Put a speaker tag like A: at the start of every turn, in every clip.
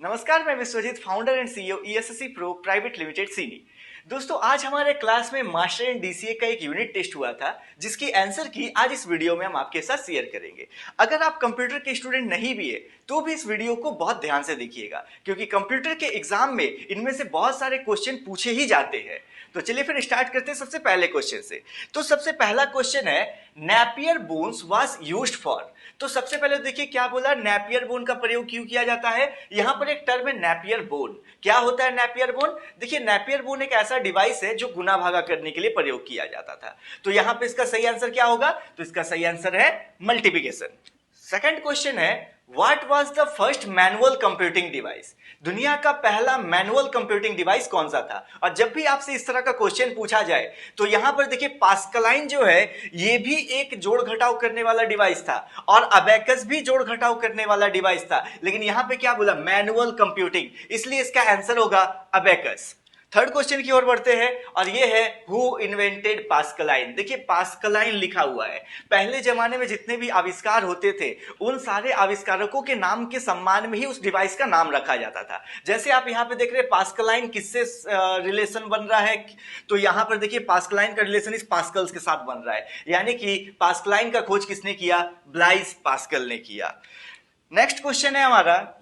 A: नमस्कार, मैं Vishwajeet, founder and CEO ESSC pro private limited सीनी। दोस्तों, आज हमारे क्लास में मास्टर इन डीसीए का एक यूनिट टेस्ट हुआ था, जिसकी आंसर की आज इस वीडियो में हम आपके साथ शेयर करेंगे। अगर आप कंप्यूटर के स्टूडेंट नहीं भी है तो भी इस वीडियो को बहुत ध्यान से देखिएगा, क्योंकि कंप्यूटर के एग्जाम में इनमें से बहुत सारे क्वेश्चन पूछे ही जाते हैं। तो चलिए फिर स्टार्ट करते हैं सबसे पहले क्वेश्चन से। तो सबसे पहला क्वेश्चन है, Napier bones was used for. तो सबसे पहले देखिए क्या बोला, नेपियर बोन का प्रयोग क्यों किया जाता है। यहां पर एक टर्म है नेपियर बोन। क्या होता है नेपियर बोन? देखिए, नेपियर बोन एक ऐसा डिवाइस है जो गुना भागा करने के लिए प्रयोग किया जाता था। तो यहां पे इसका सही आंसर क्या होगा? तो इसका सही आंसर है मल्टीप्लिकेशन। सेकंड क्वेश्चन है, what was the first manual computing device. दुनिया का पहला मैनुअल कंप्यूटिंग डिवाइस कौन सा था? और जब भी आपसे इस तरह का क्वेश्चन पूछा जाए तो यहां पर देखिए, पास्कलाइन जो है ये भी एक जोड़ घटाव करने वाला डिवाइस था, और अबेकस भी जोड़ घटाव करने वाला डिवाइस था। लेकिन यहां पे क्या बोला? मैनुअल कंप्यूटिंग, इसलिए इसका आंसर होगा अबेकस। थर्ड क्वेश्चन की ओर बढ़ते हैं, और ये है, हु इन्वेंटेड पास्कलाइन। देखिए, पास्कलाइन लिखा हुआ है। पहले जमाने में जितने भी आविष्कार होते थे उन सारे आविष्कारकों के नाम के सम्मान में ही उस डिवाइस का नाम रखा जाता था। जैसे आप यहाँ पे देख रहे हैं, पास्कलाइन किससे रिलेशन बन रहा है? तो यहाँ पर देखिए, पास्कलाइन का रिलेशन इस पास्कल्स के साथ बन रहा है, यानी कि पास्कलाइन का खोज किसने किया? ब्लाइस पास्कल ने किया। नेक्स्ट क्वेश्चन है हमारा,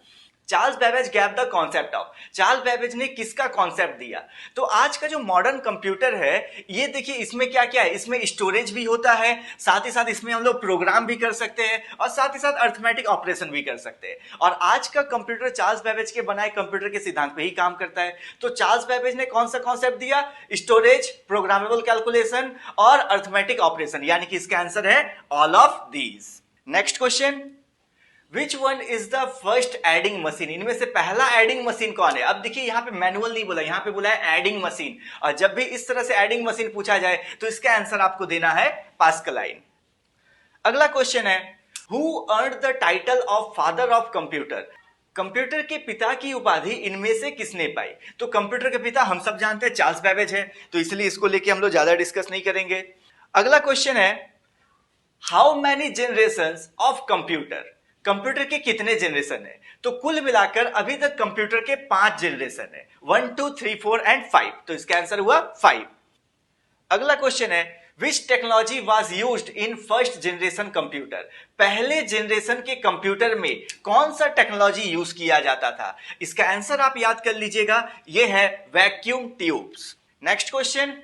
A: Charles Babbage gave the concept of. Charles Babbage ने किसका कॉन्सेप्ट दिया? तो आज का जो मॉडर्न कंप्यूटर है, ये देखिए इसमें क्या क्या है, इसमें स्टोरेज भी होता है, साथ ही साथ इसमें हम लोग प्रोग्राम भी कर सकते हैं, और साथ ही साथ अर्थमेटिक ऑपरेशन भी कर सकते हैं। और आज का कंप्यूटर चार्ल्स बेबेज के बनाए कंप्यूटर के सिद्धांत पे ही काम करता है। तो चार्ल्स बेबेज ने कौन सा कॉन्सेप्ट दिया? स्टोरेज, प्रोग्रामेबल कैलकुलेशन और अर्थमेटिक ऑपरेशन, यानी कि इसका आंसर है all of these. Next question, Which one is the first adding machine? इनमें से पहला एडिंग मशीन कौन है? अब देखिए, यहाँ पे मैनुअल नहीं बोला, यहाँ पे बोला है एडिंग मशीन। और जब भी इस तरह से एडिंग मशीन पूछा जाए तो इसका आंसर आपको देना है पास्कलाइन। अगला क्वेश्चन है, Who earned the title of father of computer? Computer के पिता की उपाधि इनमें से किसने पाई? तो कंप्यूटर के पिता हम सब जानते हैं चार्ल्स बेबेज है, तो इसलिए इसको लेके हम लोग ज्यादा डिस्कस नहीं करेंगे। अगला क्वेश्चन है, how many generations of computer. Computer के कितने जनरेशन है? तो कुल मिलाकर अभी तक कंप्यूटर के 5 जनरेशन है, 1 2 3 4 एंड 5। तो इसका आंसर हुआ 5। अगला क्वेश्चन है, विच technology was used in first generation computer. पहले जनरेशन के कंप्यूटर में कौन सा टेक्नोलॉजी यूज किया जाता था? इसका आंसर आप याद कर लीजिएगा, यह है vacuum tubes. Next question,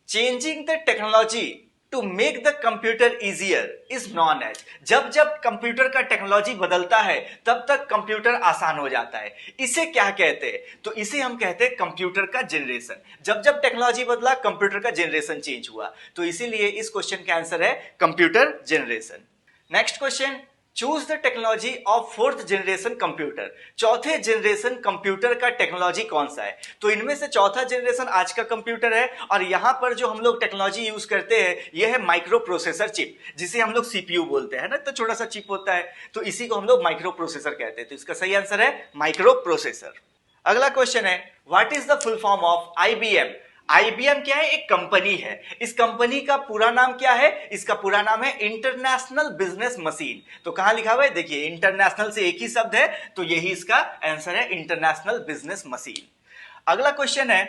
A: changing the technology to make the computer easier is known as. जब जब कंप्यूटर का टेक्नोलॉजी बदलता है तब तक कंप्यूटर आसान हो जाता है, इसे क्या कहते हैं? तो इसे हम कहते हैं कंप्यूटर का जनरेशन। जब जब टेक्नोलॉजी बदला, कंप्यूटर का जनरेशन चेंज हुआ, तो इसीलिए इस क्वेश्चन का आंसर है computer generation. Next question, choose the technology of fourth generation computer. चौथे जनरेशन कंप्यूटर का टेक्नोलॉजी कौन सा है? तो इनमें से चौथा जनरेशन आज का कंप्यूटर है, और यहां पर जो हम लोग टेक्नोलॉजी यूज करते हैं यह है माइक्रो प्रोसेसर चिप, जिसे हम लोग सीपीयू बोलते हैं ना, तो छोटा सा चिप होता है, तो इसी को हम लोग माइक्रो प्रोसेसर कहते हैं। तो इसका सही आंसर है माइक्रो प्रोसेसर। अगला क्वेश्चन है, what is the full form of IBM. IBM क्या है? एक कंपनी है। इस कंपनी का पूरा नाम क्या है? इसका पूरा नाम है इंटरनेशनल बिजनेस मशीन। तो कहां लिखा हुआ है? देखिए, इंटरनेशनल से एक ही शब्द है, तो यही इसका आंसर है, इंटरनेशनल बिजनेस मशीन। अगला क्वेश्चन है,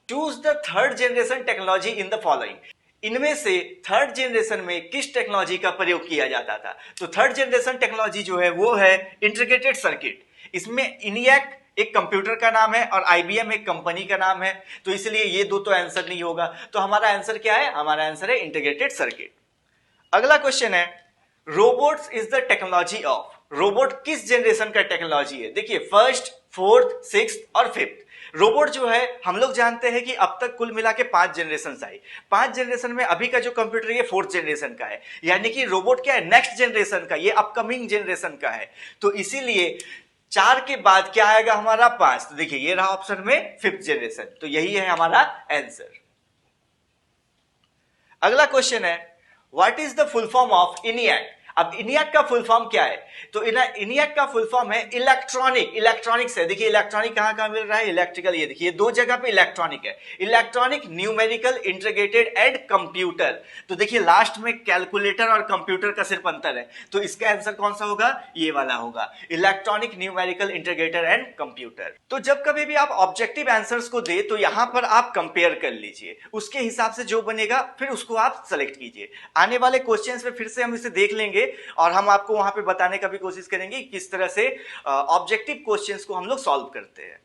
A: choose the third generation technology in the following. इनमें से थर्ड जनरेशन में किस टेक्नोलॉजी का प्रयोग किया जाता था? तो थर्ड जनरेशन टेक्नोलॉजी जो है वो है इंटीग्रेटेड सर्किट। इसमें इनियक एक कंप्यूटर का नाम है और आईबीएम एक कंपनी का नाम है, तो इसलिए ये दो तो आंसर नहीं होगा। तो हमारा आंसर क्या है? हमारा आंसर है इंटीग्रेटेड सर्किट। अगला क्वेश्चन है, robots is the technology of. Robot किस जनरेशन का टेक्नोलॉजी है? देखिए, फर्स्ट, फोर्थ, सिक्स्थ और फिफ्थ। रोबोट जो है हम लोग जानते हैं कि अब तक कुल मिला के 5 जनरेशन आई। 5 जनरेशन में अभी का जो कंप्यूटर ये 4th जनरेशन का है, यानी कि रोबोट क्या है? नेक्स्ट जनरेशन का, ये अपकमिंग जनरेशन का है। तो इसीलिए 4 के बाद क्या आएगा? हमारा 5। तो देखिए, ये रहा ऑप्शन में 5th जनरेशन, तो यही है हमारा आंसर। अगला क्वेश्चन है, what is the full form of ENIAC. अब इनियाक का फुल फॉर्म क्या है? तो इनियाक का फुल फॉर्म है इलेक्ट्रॉनिक, इलेक्ट्रॉनिक से देखिए इलेक्ट्रॉनिक कहां कहां मिल रहा है, इलेक्ट्रिकल, ये देखिए दो जगह पे इलेक्ट्रॉनिक है, electronic numerical integrated and computer. तो देखिए लास्ट में कैलकुलेटर और कंप्यूटर का सिर्फ अंतर है, तो इसका आंसर कौन सा होगा? ये वाला होगा, electronic numerical integrator and computer. तो जब कभी भी आप ऑब्जेक्टिव आंसर्स को दे तो यहां पर आप कंपेयर कर लीजिए, उसके हिसाब से जो बनेगा फिर उसको आप सेलेक्ट कीजिए। आने वाले क्वेश्चंस में फिर से हम इसे देख लेंगे और हम आपको वहां पे बताने का भी कोशिश करेंगे किस तरह से ऑब्जेक्टिव क्वेश्चंस को हम लोग सॉल्व करते हैं।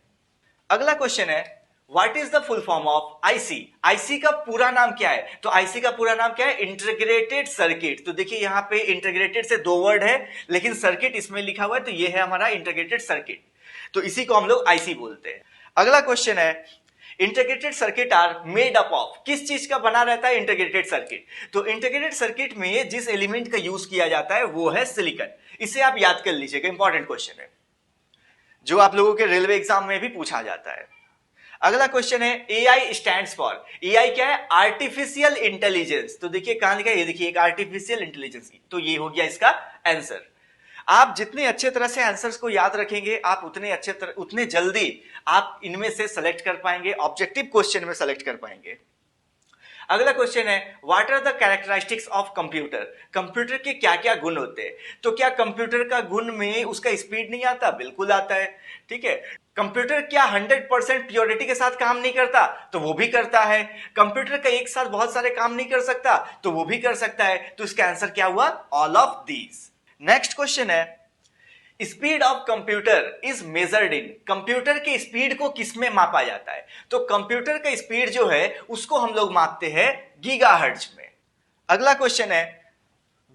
A: अगला क्वेश्चन है what is the full form of IC? IC का पूरा नाम क्या है? तो आईसी का पूरा नाम क्या है? Integrated circuit. तो देखिए यहां पे इंटीग्रेटेड से दो वर्ड है लेकिन सर्किट इसमें लिखा हुआ है, तो ये है हमारा इंटीग्रेटेड सर्किट, तो इसी को हम लोग आईसी बोलते हैं। अगला क्वेश्चन है integrated circuit are made up of, किस चीज का बना रहता है इंटीग्रेटेड सर्किट? तो इंटीग्रेटेड सर्किट में जिस एलिमेंट का यूज किया जाता है वो है सिलिकॉन। इसे आप याद कर लीजिएगा, इंपॉर्टेंट क्वेश्चन है जो आप लोगों के रेलवे एग्जाम में भी पूछा जाता है। अगला क्वेश्चन है एआई स्टैंड्स फॉर, एआई क्या है? Artificial intelligence. तो देखिए कहां लिखा है, ये देखिए एक आर्टिफिशियल इंटेलिजेंस, तो ये हो गया इसका आंसर। आप जितने अच्छे तरह से आंसर्स को याद रखेंगे आप उतने जल्दी आप इनमें से सेलेक्ट कर पाएंगे, ऑब्जेक्टिव क्वेश्चन में सेलेक्ट कर पाएंगे। अगला क्वेश्चन है what are the characteristics of computer? Computer के क्या क्या गुण होते हैं? तो क्या कंप्यूटर का गुण में उसका स्पीड नहीं आता? बिल्कुल आता है, ठीक है। कंप्यूटर क्या 100% प्योरिटी के साथ काम नहीं करता? तो वो भी करता है। कंप्यूटर का एक साथ बहुत सारे काम नहीं कर सकता? तो वो भी कर सकता है। तो इसका आंसर क्या हुआ? All of these. Next question है speed of computer is measured in, computer की स्पीड को किसमें मापा जाता है? तो कंप्यूटर का स्पीड जो है उसको हम लोग मापते हैं गीगाहर्ट्ज में। अगला क्वेश्चन है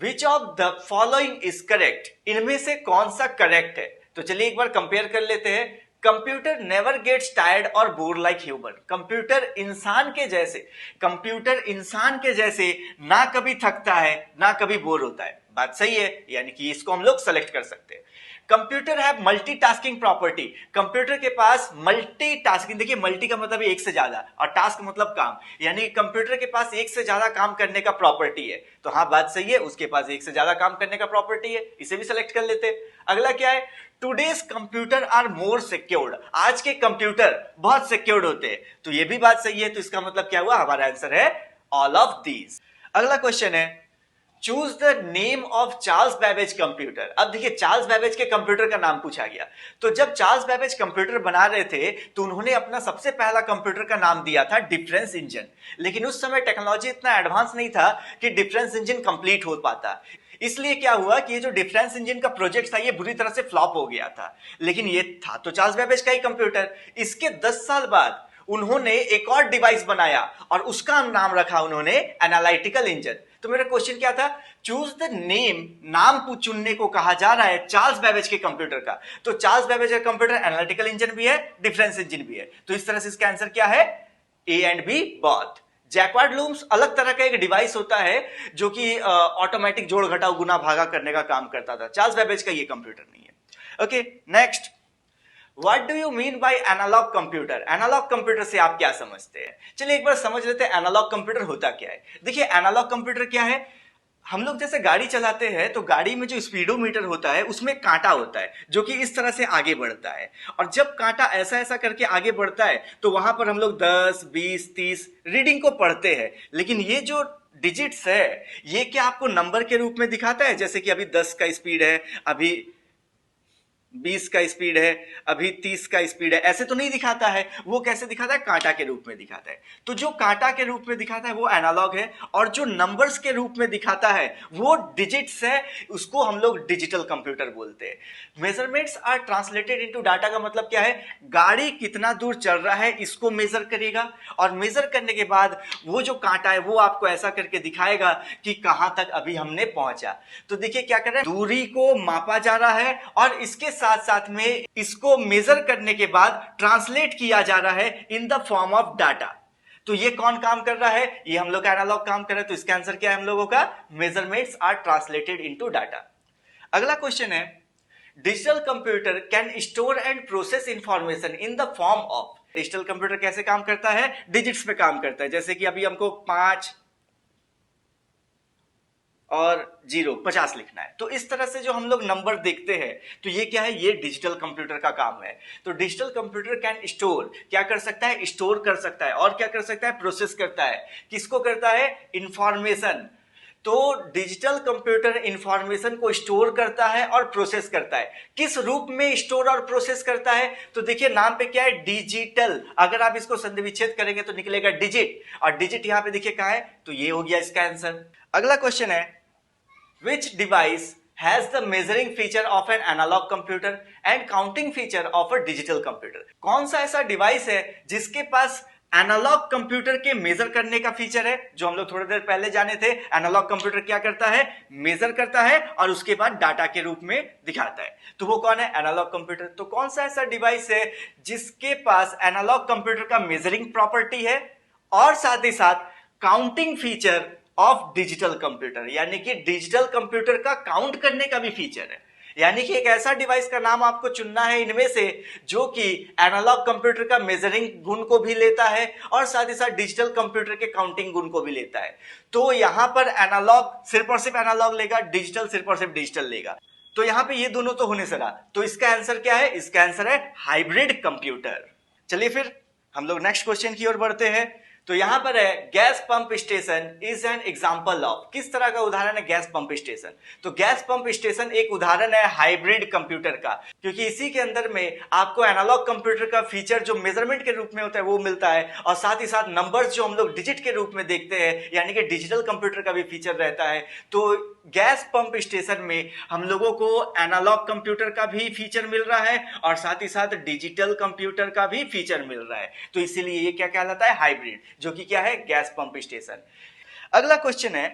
A: which of the following is correct, इनमें से कौन सा करेक्ट है? तो चलिए एक बार कंपेयर कर लेते हैं। कंप्यूटर नेवर गेट्स टायर्ड और बोर लाइक ह्यूमन, कंप्यूटर इंसान के जैसे ना कभी थकता है ना कभी बोर होता है। बात सही है, यानी कि इसको हम लोग सेलेक्ट कर सकते हैं। कंप्यूटर है मल्टीटास्किंग प्रॉपर्टी, कंप्यूटर के पास मल्टीटास्किंग, देखिए मल्टी का मतलब एक से ज्यादा और टास्क मतलब काम, यानी कंप्यूटर के पास एक से ज्यादा काम करने का प्रॉपर्टी है। तो हाँ बात सही है, उसके पास एक से ज्यादा काम करने का प्रॉपर्टी है, इसे भी सेलेक्ट कर लेते हैं। अगला क्या है today's computer are more secured, आज के कंप्यूटर बहुत सिक्योर्ड होते हैं, तो ये भी बात सही है। तो इसका मतलब क्या हुआ? हमारा आंसर है ऑल ऑफ दीज। अगला क्वेश्चन है choose the name of Charles Babbage computer. अब देखिए चार्ल्स बैबेज के कंप्यूटर का नाम पूछा गया, तो जब चार्ल्स बैबेज कंप्यूटर बना रहे थे तो उन्होंने अपना सबसे पहला कंप्यूटर का नाम दिया था डिफरेंस इंजन, लेकिन उस समय टेक्नोलॉजी इतना एडवांस नहीं था कि डिफरेंस इंजन कंप्लीट हो पाता। इसलिए क्या हुआ कि ये जो डिफरेंस इंजन का प्रोजेक्ट था ये बुरी तरह से फ्लॉप हो गया था, लेकिन ये था तो चार्ल्स बैबेज का ही कंप्यूटर। इसके 10 साल बाद उन्होंने एक और डिवाइस बनाया और उसका नाम रखा उन्होंने एनालिटिकल इंजन। तो मेरा क्वेश्चन क्या था? चूज द नेम, नाम चुनने को कहा जा रहा है चार्ल्स बैबेज के कंप्यूटर का, तो चार्ल्स बैबेज का कंप्यूटर एनालिटिकल इंजन भी है डिफरेंस इंजन भी है, तो इस तरह से इसका आंसर क्या है? A and B both. Jacquard looms अलग तरह का एक डिवाइस होता है जो कि ऑटोमेटिक जोड़ घटाव गुना भागा करने का काम करता था, चार्ल्स बैबेज का ये कंप्यूटर नहीं है। Okay next, what do you mean by analog computer? Analog computer से आप क्या समझते हैं? चलिए एक बार समझ लेते हैं एनालॉग कंप्यूटर होता क्या है। देखिए एनालॉग कंप्यूटर क्या है, हम लोग जैसे गाड़ी चलाते हैं तो गाड़ी में जो स्पीडोमीटर होता है उसमें कांटा होता है जो कि इस तरह से आगे बढ़ता है, और जब कांटा ऐसा ऐसा करके आगे बढ़ता है तो वहां पर हम लोग 10, 20, 30 रीडिंग को पढ़ते हैं, लेकिन ये जो डिजिट्स है ये क्या आपको नंबर के रूप में दिखाता है? जैसे कि अभी 10 का स्पीड है, अभी 20 का स्पीड है, अभी 30 का स्पीड है, ऐसे तो नहीं दिखाता है। वो कैसे दिखाता है? कांटा के रूप में दिखाता है। तो जो कांटा के रूप में दिखाता है वो एनालॉग है, और जो नंबर्स के रूप में दिखाता है वो डिजिट्स है, उसको हम लोग डिजिटल कंप्यूटर बोलते हैं। Measurements are translated into data का मतलब क्या है? गाड़ी कितना दूर चल रहा है इसको मेजर करेगा, और मेजर करने के बाद वो जो कांटा है वो आपको ऐसा करके दिखाएगा कि कहां तक अभी हमने पहुंचा। तो देखिए क्या कर रहे हैं, दूरी को मापा जा रहा है और इसके साथ साथ में इसको मेजर करने के बाद ट्रांसलेट किया जा रहा है इन द फॉर्म ऑफ डाटा। तो ये कौन काम कर रहा है? ये हम लोग का एनालॉग काम कर रहा है। तो इसका आंसर क्या है हम लोगों का? Measurements are translated into data. अगला क्वेश्चन है digital computer can store and process information in the form of. Digital computer कैसे काम करता है? डिजिट्स पे काम करता है। जैसे कि अभी हमको 5 और 0 50 लिखना है। तो इस तरह से जो हम लोग नंबर देखते हैं तो ये क्या है, ये डिजिटल कंप्यूटर का काम है। तो डिजिटल कंप्यूटर कैन स्टोर, क्या कर सकता है, स्टोर कर सकता है, और क्या कर सकता है, प्रोसेस करता है। किसको करता है, इंफॉर्मेशन। तो डिजिटल कंप्यूटर इंफॉर्मेशन को स्टोर करता है और प्रोसेस करता है। किस रूप में स्टोर और प्रोसेस करता है, तो देखिए नाम पे क्या है, डिजिटल। अगर आप इसको संधि विच्छेद करेंगे तो निकलेगा डिजिट, और डिजिट यहां पे देखिए कहां है, तो ये हो गया इसका आंसर। अगला क्वेश्चन है, which device has the measuring feature of an analog computer and counting feature of a digital computer? कौन सा ऐसा डिवाइस है जिसके पास एनालॉग कंप्यूटर के मेजर करने का फीचर है, जो हम लोग थोड़ी देर पहले जाने थे। एनालॉग कंप्यूटर क्या करता है, मेजर करता है और उसके बाद डाटा के रूप में दिखाता है। तो वो कौन है, एनालॉग कंप्यूटर। तो कौन सा ऐसा डिवाइस है जिसके पास एनालॉग कंप्यूटर का मेजरिंग प्रॉपर्टी है और साथ ही साथ counting feature of digital computer, यानी कि डिजिटल कंप्यूटर का काउंट करने का भी फीचर है। यानी कि एक ऐसा डिवाइस का नाम आपको चुनना है इनमें से जो कि एनालॉग कंप्यूटर का मेजरिंग गुण को भी लेता है और साथ ही साथ डिजिटल कंप्यूटर के काउंटिंग गुण को भी लेता है। तो यहां पर एनालॉग सिर्फ और सिर्फ एनालॉग लेगा, डिजिटल सिर्फ और सिर्फ डिजिटल लेगा। तो यहां पे ये दोनों तो होने से रहा, तो इसका आंसर क्या है, इसका आंसर है हाइब्रिड कंप्यूटर। चलिए फिर हम लोग नेक्स्ट क्वेश्चन की ओर बढ़ते हैं। तो यहां पर है, gas pump station is an example of, किस तरह का उदाहरण है गैस पंप स्टेशन। तो गैस पंप स्टेशन एक उदाहरण है हाइब्रिड कंप्यूटर का, क्योंकि इसी के अंदर में आपको एनालॉग कंप्यूटर का फीचर जो मेजरमेंट के रूप में होता है वो मिलता है, और साथ ही साथ नंबर्स जो हम लोग डिजिट के रूप में देखते हैं, यानी कि डिजिटल कंप्यूटर का भी फीचर रहता है। तो गैस पंप स्टेशन में हम लोगों को एनालॉग कंप्यूटर का भी फीचर मिल रहा है और साथ ही साथ डिजिटल कंप्यूटर का भी फीचर मिल रहा है। तो इसीलिए ये क्या कहलाता है, हाइब्रिड, जो कि क्या है, गैस पंप स्टेशन। अगला क्वेश्चन है,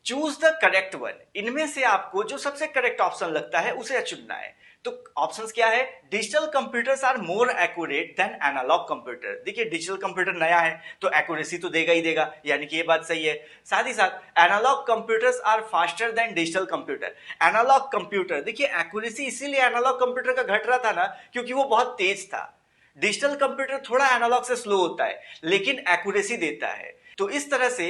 A: चूज द करेक्ट वन। इनमें से आपको जो सबसे करेक्ट ऑप्शन लगता है उसे चुनना है। तो ऑप्शंस क्या है, digital computers are more accurate than analog computer. देखिए डिजिटल कंप्यूटर नया है तो एक्यूरेसी तो देगा ही देगा, यानी कि ये बात सही है। साथ ही साथ analog computers are faster than digital computer. Analog computer, देखिए एक्यूरेसी इसीलिए एनालॉग कंप्यूटर का घट रहा था ना, क्योंकि वो बहुत तेज था। डिजिटल कंप्यूटर थोड़ा एनालॉग से स्लो होता है लेकिन एक्यूरेसी देता है। तो इस तरह से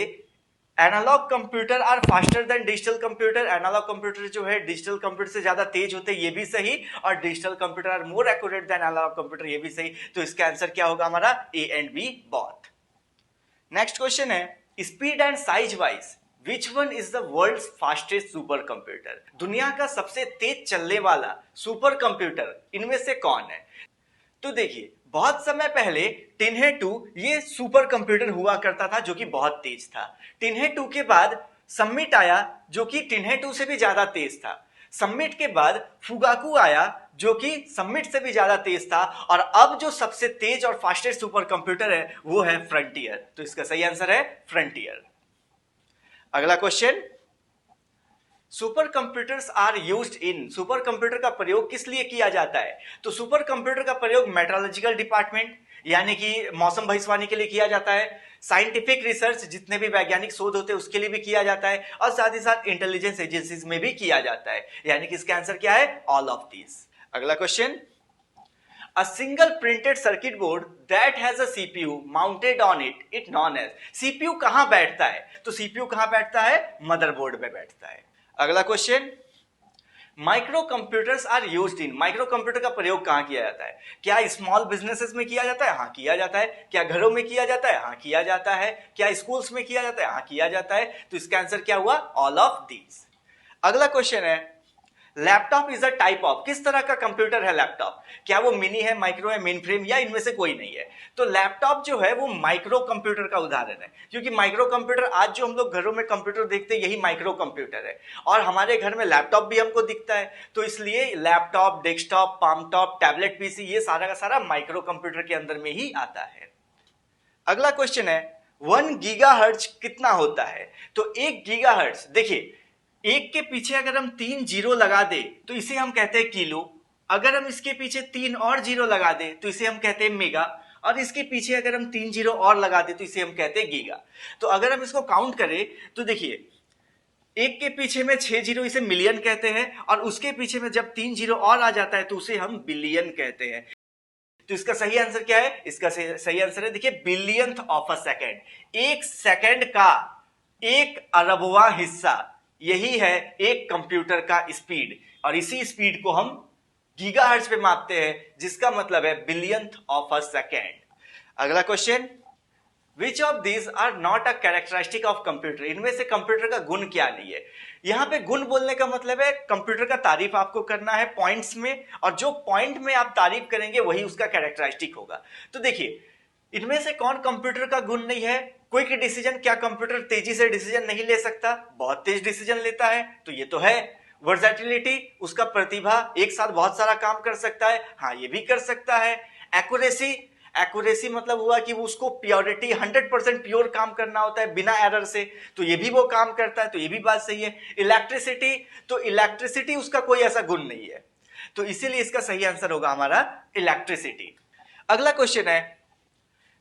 A: analog computer are faster than digital computer. Analog computer जो है डिजिटल कंप्यूटर से ज्यादा तेज होते हैं, ये भी सही, और digital computer are more accurate than analog computer, ये भी सही। तो इसका आंसर क्या होगा हमारा, A and B both. Next question है, speed and size wise which one is the world's fastest super computer. दुनिया का सबसे तेज चलने वाला सुपर कंप्यूटर इनमें से कौन है। तो देखिए बहुत समय पहले टिन्हे 2 ये सुपर कंप्यूटर हुआ करता था जो कि बहुत तेज था। टिन्हे 2 के बाद समिट आया जो कि टिन्हे 2 से भी ज्यादा तेज था। समिट के बाद फुगाकू आया जो कि समिट से भी ज्यादा तेज था, और अब जो सबसे तेज और फास्टेस्ट सुपर कंप्यूटर है वो है फ्रंटियर। तो इसका सही आंसर है फ्रंटियर। अगला question, super computers are used in. Super computer का प्रयोग किस लिए किया जाता है। तो सुपर कंप्यूटर का प्रयोग मेट्रोलॉजिकल डिपार्टमेंट, यानी कि मौसम भविष्यवाणी के लिए किया जाता है। साइंटिफिक रिसर्च, जितने भी वैज्ञानिक शोध होते हैं उसके लिए भी किया जाता है, और साथ ही साथ इंटेलिजेंस एजेंसीज में भी किया जाता है। यानी कि इसका आंसर क्या है, ऑल ऑफ दीज। अगला question, A single printed circuit board that has a CPU mounted on it, it known as। CPU कहां बैठता है, तो CPU कहां बैठता है, मदरबोर्ड में बैठता है। अगला question, micro computers are used in. Micro computer का प्रयोग कहां किया जाता है। क्या स्मॉल बिजनेसेस में किया जाता है, हाँ किया जाता है। क्या घरों में किया जाता है, हाँ किया जाता है। क्या स्कूल्स में किया जाता है, हाँ किया जाता है। तो इसका आंसर क्या हुआ, ऑल ऑफ दीज। अगला क्वेश्चन है, laptop is a type of. किस तरह का कंप्यूटर है लैपटॉप, क्या वो मिनी है, माइक्रो है, मेन फ्रेम, या इनमें से कोई नहीं है। तो लैपटॉप जो है वो माइक्रो कंप्यूटर का उदाहरण है, क्योंकि माइक्रो कंप्यूटर आज जो हम लोग घरों में कंप्यूटर देखते हैं यही माइक्रो कंप्यूटर है, और हमारे घर में लैपटॉप भी हमको दिखता है। तो इसलिए laptop, desktop, palmtop, tablet PC, ये सारा का सारा माइक्रो कंप्यूटर के अंदर में ही आता है। अगला क्वेश्चन है, 1 गीगाहर्ट्ज कितना होता है। तो 1 गीगाहर्ट्ज, देखिए एक के पीछे अगर हम 3 जीरो लगा दे तो इसे हम कहते हैं किलो। अगर हम इसके पीछे 3 और जीरो लगा दे तो इसे हम कहते हैं मेगा, और इसके पीछे अगर हम 3 जीरो और लगा दे तो इसे हम कहते हैं गीगा। तो अगर हम इसको काउंट करें तो देखिए एक के पीछे में 6 जीरो, इसे मिलियन कहते हैं, और उसके पीछे में जब 3 जीरो और आ जाता है तो उसे हम बिलियन कहते हैं। तो इसका सही आंसर क्या है, इसका सही आंसर है देखिए बिलियंथ ऑफ अ सेकेंड। एक सेकेंड का 1 अरबवां हिस्सा, यही है एक कंप्यूटर का स्पीड, और इसी स्पीड को हम गीगाहर्ट्ज पे मापते हैं, जिसका मतलब है बिलियंथ ऑफ अ सेकेंड। अगला question, which of these are not a characteristic of computer, इनमें से कंप्यूटर का गुण क्या नहीं है। यहां पे गुण बोलने का मतलब है कंप्यूटर का तारीफ आपको करना है पॉइंट्स में, और जो पॉइंट में आप तारीफ करेंगे वही उसका कैरेक्टरिस्टिक होगा। तो देखिए, इनमें से कौन कंप्यूटर का गुण नहीं है। क्विक डिसीजन, क्या कंप्यूटर तेजी से डिसीजन नहीं ले सकता, बहुत तेज डिसीजन लेता है, तो ये तो है। वर्सेटिलिटी, उसका प्रतिभा, एक साथ बहुत सारा काम कर सकता है, हाँ ये भी कर सकता है। एक्यूरेसी, एक्यूरेसी मतलब हुआ कि वो उसको प्योरिटी 100% प्योर काम करना होता है बिना एरर से, तो ये भी वो काम करता है, तो ये भी बात सही है। इलेक्ट्रिसिटी, तो इलेक्ट्रिसिटी उसका कोई ऐसा गुण नहीं है, तो इसीलिए इसका सही आंसर होगा हमारा इलेक्ट्रिसिटी। अगला क्वेश्चन है,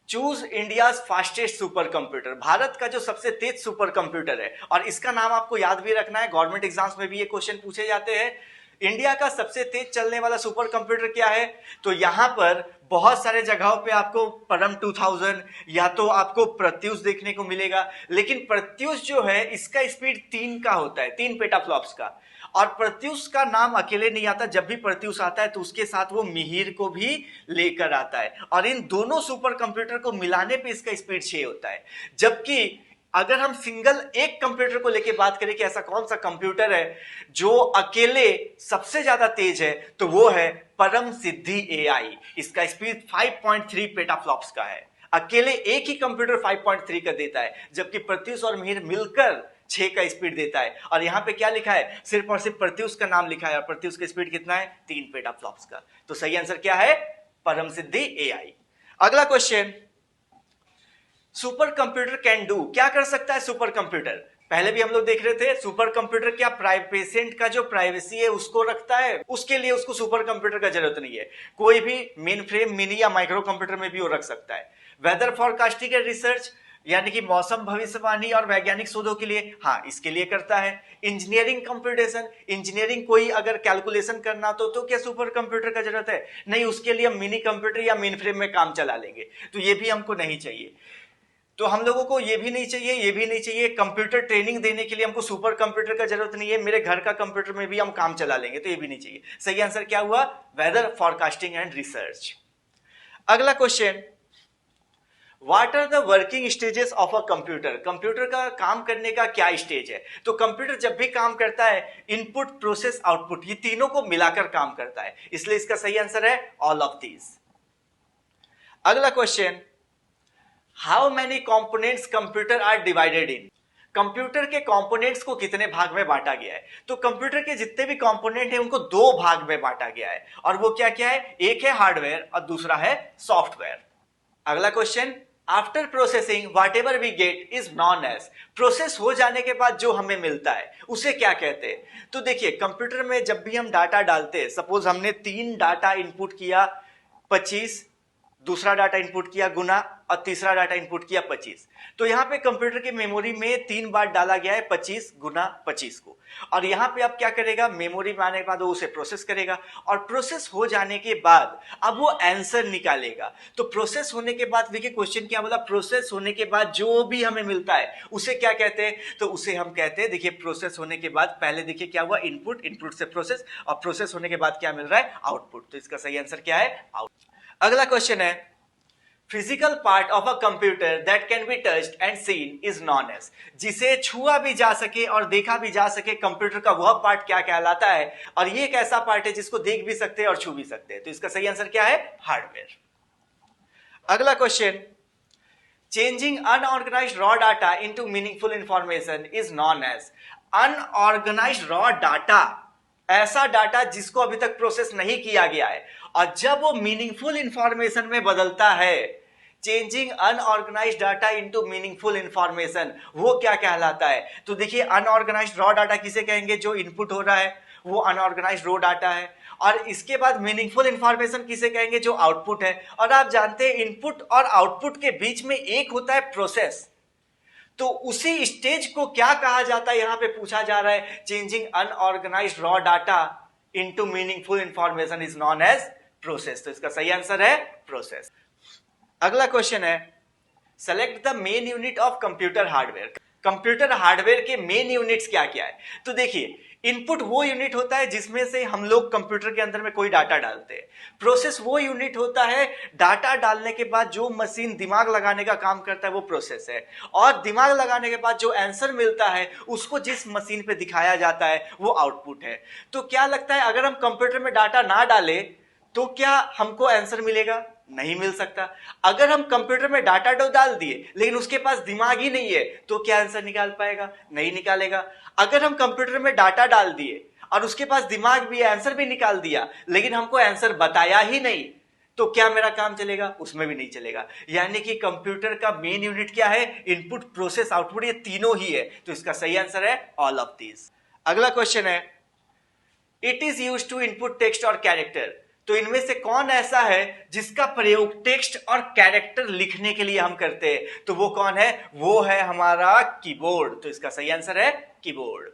A: choose India fastest super computer, Bharat का जो सबसे तेज सुपर कंप्यूटर है, और इसका नाम आपको याद भी रखना है, गवर्नमेंट एग्जाम्स में भी ये क्वेश्चन पूछे जाते हैं। इंडिया का सबसे तेज चलने वाला सुपर कंप्यूटर क्या है, तो यहां पर बहुत सारे जगहों पे आपको परम 2000 या तो आपको प्रत्यूष देखने को मिलेगा, लेकिन प्रत्यूष जो है इसका स्पीड 3 का होता है, 3 पेटाफ्लॉप्स का, और प्रत्यूष का नाम अकेले नहीं आता, जब भी प्रत्यूष आता है तो उसके साथ वो मिहिर को भी लेकर आता है, और इन दोनों सुपर कंप्यूटर को मिलाने पे इसका स्पीड 6 होता है। जबकि अगर हम सिंगल एक कंप्यूटर को लेके बात करें कि ऐसा कौन सा कंप्यूटर है जो अकेले सबसे ज्यादा तेज है, तो वो है परम सिद्धि एआई, इसका स्पीड 5.3 पेटाफ्लॉप्स का है। अकेले एक ही कंप्यूटर 5.3 का देता है, जबकि प्रत्यूष और मिहिर मिलकर 6 का स्पीड देता है। और यहां पे क्या लिखा है, सिर्फ और सिर्फ प्रत्यूष का नाम लिखा है, और प्रत्यूष का स्पीड कितना है, 3 पेटाफ्लॉप्स का। तो सही आंसर क्या है, परम सिद्धि एआई। अगला question, super computer can do, क्या कर सकता है सुपर कंप्यूटर। पहले भी हम लोग देख रहे थे, सुपर कंप्यूटर क्या पेशेंट का जो प्राइवेसी है उसको रखता है, उसके लिए उसको सुपर कंप्यूटर का जरूरत नहीं है, कोई भी मेन फ्रेम, मिनी या माइक्रो कंप्यूटर में भी वो रख सकता है। वेदर फॉरकास्टिंग एंड रिसर्च, यानी कि मौसम भविष्यवाणी और वैज्ञानिक शोधों के लिए, हाँ इसके लिए करता है। इंजीनियरिंग कंप्यूटेशन, इंजीनियरिंग कोई अगर कैलकुलेशन करना तो क्या सुपर कंप्यूटर का जरूरत है, नहीं, उसके लिए हम मिनी कंप्यूटर या मेन फ्रेम में काम चला लेंगे, तो ये भी हमको नहीं चाहिए। तो हम लोगों को ये भी नहीं चाहिए, ये भी नहीं चाहिए, कंप्यूटर ट्रेनिंग देने के लिए हमको सुपर कंप्यूटर का जरूरत नहीं है, मेरे घर का कंप्यूटर में भी हम काम चला लेंगे, तो ये भी नहीं चाहिए। सही आंसर क्या हुआ, वेदर फॉरकास्टिंग एंड रिसर्च। अगला question, what are the working stages of a computer, computer का काम करने का क्या स्टेज है। तो कंप्यूटर जब भी काम करता है, इनपुट, प्रोसेस, आउटपुट, ये तीनों को मिलाकर काम करता है, इसलिए इसका सही आंसर है ऑल ऑफ दीज। अगला question, how many components computer are divided in, computer के कंपोनेंट्स को कितने भाग में बांटा गया है। तो कंप्यूटर के जितने भी कंपोनेंट हैं उनको 2 भाग में बांटा गया है, और वो क्या क्या है, एक है हार्डवेयर और दूसरा है सॉफ्टवेयर। अगला question, after processing whatever we get is known as, process हो जाने के बाद जो हमें मिलता है उसे क्या कहते हैं। तो देखिए, कंप्यूटर में जब भी हम डाटा डालते हैं, सपोज हमने 3 डाटा इनपुट किया 25, दूसरा डाटा इनपुट किया गुना, और तीसरा डाटा इनपुट किया 25, तो यहां पे कंप्यूटर की मेमोरी में 3 बार डाला गया है 25 गुना 25 को, और यहां पे अब क्या करेगा, मेमोरी में आने के बाद वो उसे प्रोसेस करेगा, और प्रोसेस हो जाने के बाद अब वो आंसर निकालेगा। तो प्रोसेस होने के बाद, देखिए क्वेश्चन क्या बोला, प्रोसेस होने के बाद जो भी हमें मिलता है उसे क्या कहते हैं, तो उसे हम कहते हैं, देखिए प्रोसेस होने के बाद पहले देखिए क्या हुआ, इनपुट, इनपुट से प्रोसेस, और प्रोसेस होने के बाद क्या मिल रहा है, आउटपुट। तो इसका सही आंसर क्या है, आउट। अगला क्वेश्चन है, physical part of a computer that can be touched and seen is known as, जिसे छुआ भी जा सके और देखा भी जा सके, कंप्यूटर का वह पार्ट क्या कहलाता है, और ये एक ऐसा पार्ट है जिसको देख भी सकते हैं और छू भी सकते हैं, तो इसका सही आंसर क्या है, हार्डवेयर। अगला question, changing unorganized raw data into meaningful information is known as, unorganized raw data, ऐसा डाटा जिसको अभी तक प्रोसेस नहीं किया गया है, और जब वो मीनिंगफुल इंफॉर्मेशन में बदलता है, changing unorganised data into meaningful information, वो क्या कहलाता है। तो देखिए, अनऑर्गेनाइज्ड रॉ डाटा किसे कहेंगे, जो इनपुट हो रहा है वो अनऑर्गेनाइज्ड रॉ डाटा है, और इसके बाद मीनिंगफुल इंफॉर्मेशन किसे कहेंगे, जो आउटपुट है। और आप जानते हैं इनपुट और आउटपुट के बीच में एक होता है प्रोसेस, तो उसी स्टेज को क्या कहा जाता है, यहां पे पूछा जा रहा है, changing unorganized raw data into meaningful information is known as process. तो इसका सही आंसर है प्रोसेस। अगला क्वेश्चन है, select the main unit of computer hardware, computer hardware के मेन यूनिट्स क्या क्या है? तो देखिए, इनपुट वो यूनिट होता है जिसमें से हम लोग कंप्यूटर के अंदर में कोई डाटा डालते हैं। प्रोसेस वो यूनिट होता है, डाटा डालने के बाद जो मशीन दिमाग लगाने का काम करता है वो प्रोसेस है, और दिमाग लगाने के बाद जो आंसर मिलता है उसको जिस मशीन पे दिखाया जाता है वो आउटपुट है। तो क्या लगता है, अगर हम कंप्यूटर में डाटा ना डालें तो क्या हमको आंसर मिलेगा? नहीं मिल सकता। अगर हम कंप्यूटर में डाटा डाल दिए लेकिन उसके पास दिमाग ही नहीं है तो क्या आंसर निकाल पाएगा? नहीं निकालेगा। अगर हम कंप्यूटर में डाटा डाल दिए और उसके पास दिमाग भी है, आंसर भी निकाल दिया, लेकिन हमको आंसर बताया ही नहीं, तो क्या मेरा काम चलेगा? उसमें भी नहीं चलेगा। यानी कि कंप्यूटर का मेन यूनिट क्या है? इनपुट, प्रोसेस, आउटपुट, ये तीनों ही है। तो इसका सही आंसर है ऑल ऑफ दीज। अगला क्वेश्चन है, it is used to input text और कैरेक्टर। तो इनमें से कौन ऐसा है जिसका प्रयोग टेक्स्ट और कैरेक्टर लिखने के लिए हम करते हैं? तो वो कौन है? वो है हमारा कीबोर्ड। तो इसका सही आंसर है कीबोर्ड,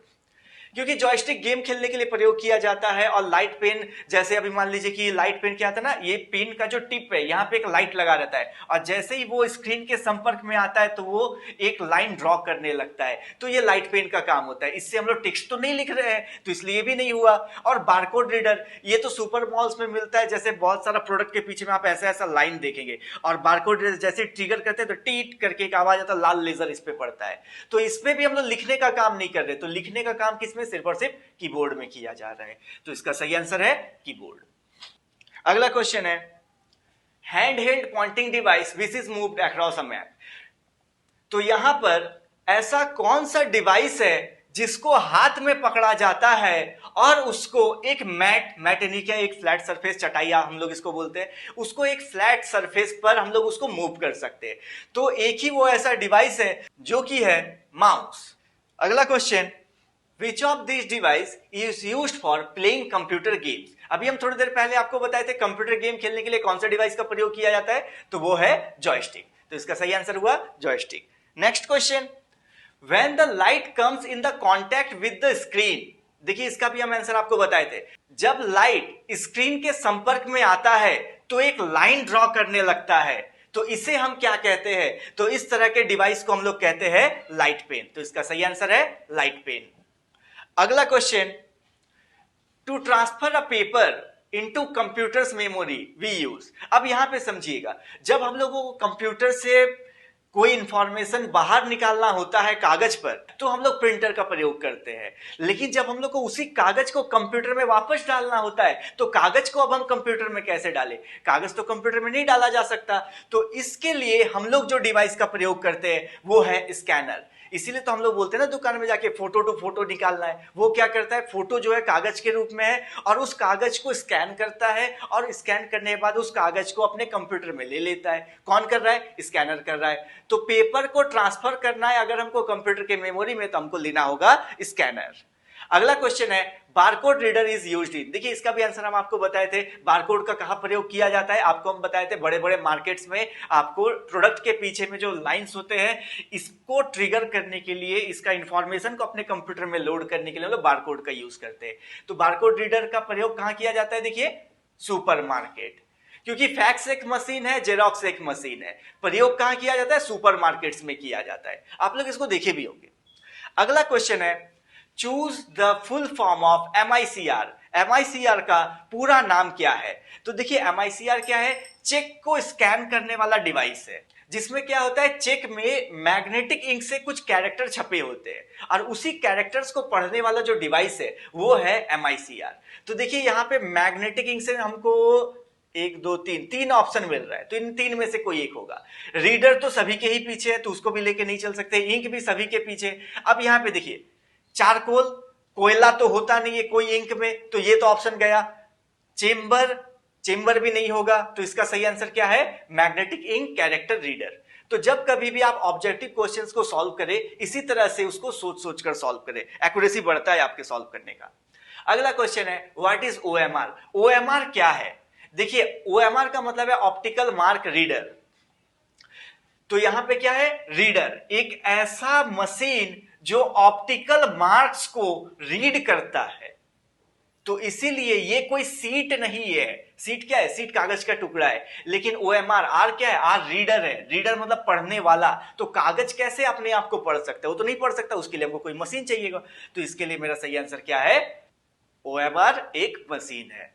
A: क्योंकि जॉयस्टिक गेम खेलने के लिए प्रयोग किया जाता है। और लाइट पेन, जैसे अभी मान लीजिए कि लाइट पेन क्या आता है ना, ये पेन का जो टिप है यहाँ पे एक लाइट लगा रहता है, और जैसे ही वो स्क्रीन के संपर्क में आता है तो वो एक लाइन ड्रॉ करने लगता है। तो ये लाइट पेन का काम होता है। इससे हम लोग टेक्स्ट तो नहीं लिख रहे हैं तो इसलिए भी नहीं हुआ। और बारकोड रीडर, ये तो सुपर मॉल्स में मिलता है, जैसे बहुत सारा प्रोडक्ट के पीछे में आप ऐसा ऐसा लाइन देखेंगे, और बारकोड रीडर जैसे ट्रिगर करते हैं तो टीट करके एक आवाज आता है, लाल लेजर इस पे पड़ता है। तो इसमें भी हम लोग लिखने का काम नहीं कर रहे, तो लिखने का काम किसमें? सिर्फ और सिर्फ कीबोर्ड में किया जा रहा है। तो इसका सही आंसर है कीबोर्ड। अगला क्वेश्चन है, hand held pointing device which is moved across a map. तो यहां पर ऐसा कौन सा डिवाइस है जिसको हाथ में पकड़ा जाता है और उसको एक मैट यानी क्या, एक फ्लैट सरफेस, चटाइया हम लोग इसको बोलते हैं, उसको एक फ्लैट सरफेस पर हम लोग उसको मूव कर सकते हैं। तो एक ही वो ऐसा डिवाइस है जो कि है माउस। अगला question, Which of these device is used for playing computer games? अभी हम थोड़ी देर पहले आपको बताए थे कंप्यूटर गेम खेलने के लिए कौन सा डिवाइस का प्रयोग किया जाता है, तो वो है जॉयस्टिक। तो इसका सही आंसर हुआ joystick. Next question, When the light comes in the contact with the screen। देखिए इसका भी हम आंसर आपको बताए थे। जब लाइट स्क्रीन के संपर्क में आता है तो एक लाइन ड्रॉ करने लगता है, तो इसे हम क्या कहते हैं? तो इस तरह के डिवाइस को हम लोग कहते हैं लाइट पेन। तो इसका सही आंसर है लाइट पेन। अगला question, to transfer a paper into computer's memory we use. अब यहां पे समझिएगा, जब हम लोगों को कंप्यूटर से कोई इंफॉर्मेशन बाहर निकालना होता है कागज पर, तो हम लोग प्रिंटर का प्रयोग करते हैं। लेकिन जब हम लोग को उसी कागज को कंप्यूटर में वापस डालना होता है तो कागज को अब हम कंप्यूटर में कैसे डालें? कागज तो कंप्यूटर में नहीं डाला जा सकता। तो इसके लिए हम लोग जो डिवाइस का प्रयोग करते हैं वो है स्कैनर। इसीलिए तो हम लोग बोलते हैं ना, दुकान में जाके फोटो टू फोटो निकालना है। वो क्या करता है, फोटो जो है कागज के रूप में है और उस कागज को स्कैन करता है, और स्कैन करने के बाद उस कागज को अपने कंप्यूटर में ले लेता है। कौन कर रहा है? स्कैनर कर रहा है। तो पेपर को ट्रांसफर करना है अगर हमको कंप्यूटर के मेमोरी में, तो हमको लेना होगा स्कैनर। अगला क्वेश्चन है, barcode reader is used in. देखिए इसका भी आंसर हम आपको बताए थे, बारकोड का कहां प्रयोग किया जाता है। आपको हम बताए थे बड़े बड़े मार्केट्स में आपको प्रोडक्ट के पीछे में जो लाइंस होते हैं, इसको ट्रिगर करने के लिए, इसका इंफॉर्मेशन को अपने कंप्यूटर में लोड करने के लिए हम लोग बारकोड का यूज करते हैं। तो बारकोड रीडर का प्रयोग कहां किया जाता है? देखिए सुपरमार्केट, क्योंकि फैक्स एक मशीन है, जेरोक्स एक मशीन है। प्रयोग कहां किया जाता है? सुपरमार्केट्स में किया जाता है। आप लोग इसको देखे भी होंगे। अगला क्वेश्चन है, choose the full form of MICR। MICR का पूरा नाम क्या है? तो देखिए MICR क्या है? चेक को स्कैन करने वाला डिवाइस है, जिसमें क्या होता है, चेक में मैग्नेटिक इंक से कुछ कैरेक्टर छपे होते हैं और उसी कैरेक्टर्स को पढ़ने वाला जो डिवाइस है वो है MICR। तो देखिए यहाँ पे मैग्नेटिक इंक से हमको 1 2 3 ऑप्शन मिल रहा है, तो इन तीन में से कोई एक होगा। रीडर तो सभी के ही पीछे है तो उसको भी लेके नहीं चल सकते, इंक भी सभी के पीछे। अब यहाँ पे देखिए चारकोल, कोयला तो होता नहीं है कोई इंक में, तो ये तो ऑप्शन गया। चेंबर भी नहीं होगा, तो इसका सही आंसर क्या है? Magnetic ink character reader. तो जब कभी भी आप ऑब्जेक्टिव क्वेश्चंस को सॉल्व करें, इसी तरह से उसको सोच सोच कर सॉल्व करें, एक्यूरेसी बढ़ता है आपके सॉल्व करने का। अगला क्वेश्चन है, व्हाट इज OMR? OMR क्या है? देखिए OMR का मतलब है ऑप्टिकल मार्क रीडर। तो यहां पे क्या है? रीडर, एक ऐसा मशीन जो ऑप्टिकल मार्क्स को रीड करता है। तो इसीलिए ये कोई सीट नहीं है। सीट क्या है? सीट कागज का टुकड़ा है। लेकिन OMR, आर क्या है? आर रीडर है। रीडर मतलब पढ़ने वाला। तो कागज कैसे अपने आप को पढ़ सकता है? वो तो नहीं पढ़ सकता, उसके लिए हमको कोई मशीन चाहिएगा। तो इसके लिए मेरा सही आंसर क्या है? OMR एक मशीन है।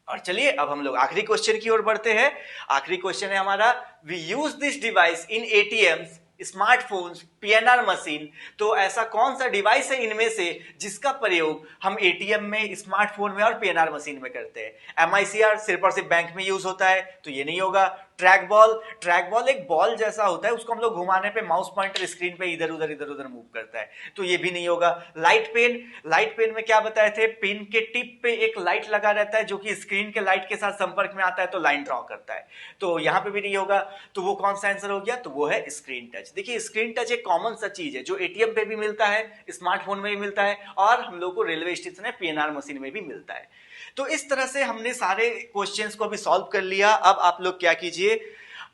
A: और चलिए अब हम लोग आखिरी क्वेश्चन की ओर बढ़ते हैं। आखिरी क्वेश्चन है हमारा, we use this device in ATMs, smartphones, PNR machine. तो ऐसा कौन सा डिवाइस है इनमें से जिसका प्रयोग हम ATM में, स्मार्टफोन में और PNR मशीन में करते हैं? MICR सिर्फ और सिर्फ बैंक में यूज होता है, तो ये नहीं होगा। ट्रैक बॉल, ट्रैक बॉल एक बॉल जैसा होता है, उसको हम लोग घुमाने पे माउस पॉइंटर स्क्रीन पे इधर उधर मूव करता है, तो ये भी नहीं होगा। लाइट पेन, लाइट पेन में क्या बताए थे? पेन के टिप पे एक लाइट लगा रहता है जो कि स्क्रीन के लाइट के साथ संपर्क में आता है तो लाइन ड्रॉ करता है, तो यहां पे भी नहीं होगा। तो वो कौन सा आंसर हो गया? तो वो है स्क्रीन टच। देखिए स्क्रीन टच एक कॉमन सा चीज है जो ATM पे भी मिलता है, स्मार्टफोन में भी मिलता है और हम लोग को रेलवे स्टेशन है PNR मशीन में भी मिलता है। तो इस तरह से हमने सारे क्वेश्चंस को अभी सॉल्व कर लिया। अब आप लोग क्या कीजिए,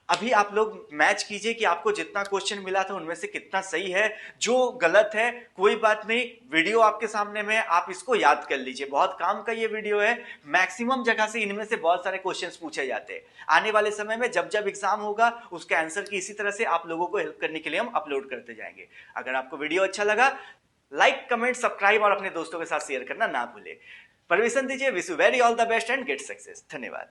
A: अभी आप लोग मैच कीजिए कि आपको जितना क्वेश्चन मिला था उनमें से कितना सही है। जो गलत है कोई बात नहीं, वीडियो आपके सामने में, आप इसको याद कर लीजिए, बहुत काम का ये वीडियो है। मैक्सिमम जगह से इनमें से बहुत सारे क्वेश्चंस पूछे जाते हैं। आने वाले समय में जब जब एग्जाम होगा उसके आंसर की इसी तरह से आप लोगों को हेल्प करने के लिए हम अपलोड करते जाएंगे। अगर आपको वीडियो अच्छा लगा, लाइक, कमेंट, सब्सक्राइब और अपने दोस्तों के साथ शेयर करना ना भूले। परमिशन दीजिए। Wish you very all the best and get success. धन्यवाद।